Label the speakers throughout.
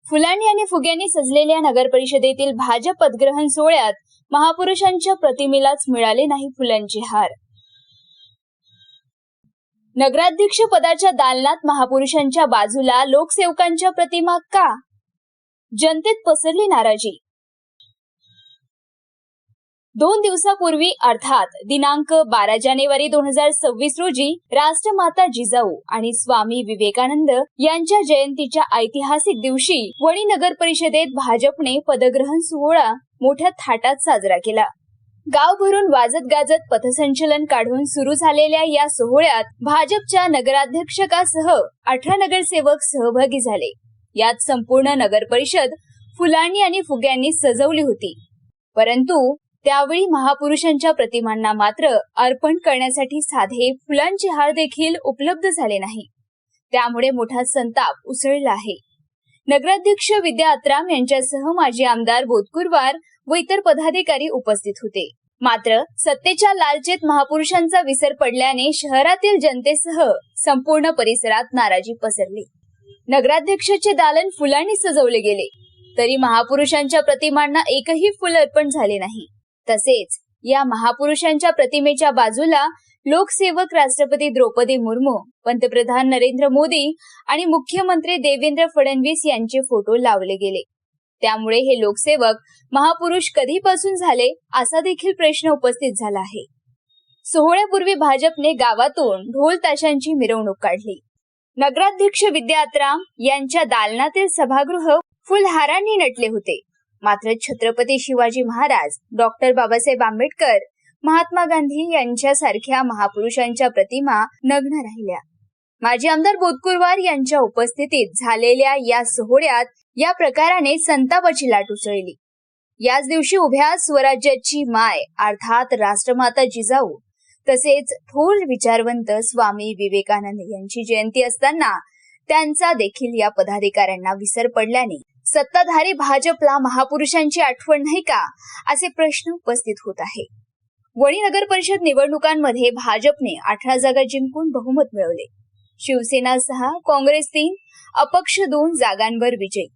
Speaker 1: फुलांनी आणि फुग्यांनी सजलेल्या नगर परिषदेतील भाजप पदग्रहण सोहळ्यात महापुरुषांच्या प्रतिमेलाच मिळाले नाही फुलांचे हार. नगराध्यक्ष पदाच्या दालनात महापुरुषांच्या बाजूला लोकसेवकांच्या प्रतिमा का? जनतेत पसरली नाराजी. 2 दिवसापूर्वी अर्थात दिनांक 12 जानेवारी 2026 रोजी राष्ट्रमाता जिजाऊ आणि स्वामी विवेकानंद यांच्या जयंतीच्या ऐतिहासिक दिवशी वणी नगर परिषदेत भाजपने पदग्रहण सोहळा मोठ्या थाटात साजरा केला. गावभरून वाजत गाजत पथसंचलन काढून सुरू झालेल्या या सोहळ्यात भाजपच्या नगराध्यक्षकासह 18 नगरसेवक सहभागी झाले. यात संपूर्ण नगर परिषद फुलांनी आणि फुग्यांनी सजवली होती. परंतु त्यावेळी महापुरुषांच्या प्रतिमांना मात्र अर्पण करण्यासाठी साधे फुलांचे हार देखील उपलब्ध झाले नाही. त्यामुळे मोठा संताप उसळला आहे. नगराध्यक्ष विद्या आत्राम यांच्यासह माजी आमदार बोधकुरवार व इतर पदाधिकारी उपस्थित होते. मात्र सत्तेच्या लालचेत महापुरुषांचा विसर पडल्याने शहरातील जनतेसह संपूर्ण परिसरात नाराजी पसरली. नगराध्यक्षाचे दालन फुलांनी सजवले गेले तरी महापुरुषांच्या प्रतिमांना एकही फुल अर्पण झाले नाही. तसेच या महापुरुषांच्या प्रतिमेच्या बाजूला लोकसेवक राष्ट्रपती द्रौपदी मुर्मू, पंतप्रधान नरेंद्र मोदी आणि मुख्यमंत्री देवेंद्र फडणवीस यांचे फोटो लावले गेले. त्यामुळे हे लोकसेवक महापुरुष कधीपासून झाले असा देखील प्रश्न उपस्थित झाला आहे. सोहळ्यापूर्वी भाजपने गावातून ढोल ताशांची मिरवणूक काढली. नगराध्यक्ष विद्या आत्राम यांच्या दालनातील सभागृह फुलहारांनी नटले होते. मात्र छत्रपती शिवाजी महाराज, डॉक्टर बाबासाहेब आंबेडकर, महात्मा गांधी यांच्यासारख्या महापुरुषांच्या प्रतिमा नग्न राहिल्या. माजी आमदार बोधकुरवार यांच्या उपस्थितीत झालेल्या या सोहळ्यात या प्रकाराने संतापाची लाट उसळली. याच दिवशी उभ्या स्वराज्याची माय अर्थात राष्ट्रमाता जिजाऊ तसेच थोर विचारवंत स्वामी विवेकानंद यांची जयंती असताना त्यांचा देखील या पदाधिकाऱ्यांना विसर पडल्याने सत्ताधारी भाजपला महापुरुषांची आठवण नाही का असे प्रश्न उपस्थित होत आहे. वणी नगर परिषद निवडणुकांमध्ये भाजपने 18 जागा जिंकून बहुमत मिळवले. शिवसेना 6, काँग्रेस 3, अपक्ष 2 जागांवर विजयी.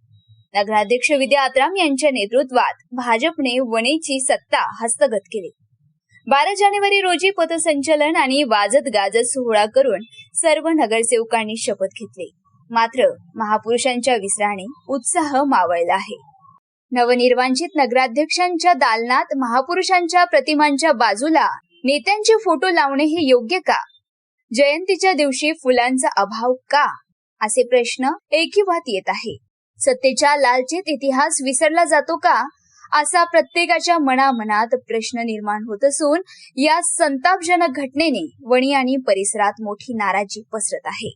Speaker 1: नगराध्यक्ष विद्या आत्राम यांच्या नेतृत्वात भाजपने वणीची सत्ता हस्तगत केली. 12 जानेवारी रोजी पथसंचलन आणि वाजत गाजत सोहळा करून सर्व नगरसेवकांनी शपथ घेतली. मात्र महापुरुषांच्या विसराने उत्साह मावळला आहे. नवनिर्वाचित नगराध्यक्षांच्या दालनात महापुरुषांच्या प्रतिमांच्या बाजूला नेत्यांचे फोटो लावणे हे योग्य का? जयंतीच्या दिवशी फुलांचा अभाव का? असे प्रश्न ऐकिवात येत आहे. सत्तेच्या लालचेत इतिहास विसरला जातो का असा प्रत्येकाच्या मनामनात प्रश्न निर्माण होत असून या संतापजनक घटनेने वणी आणि परिसरात मोठी नाराजी पसरत आहे.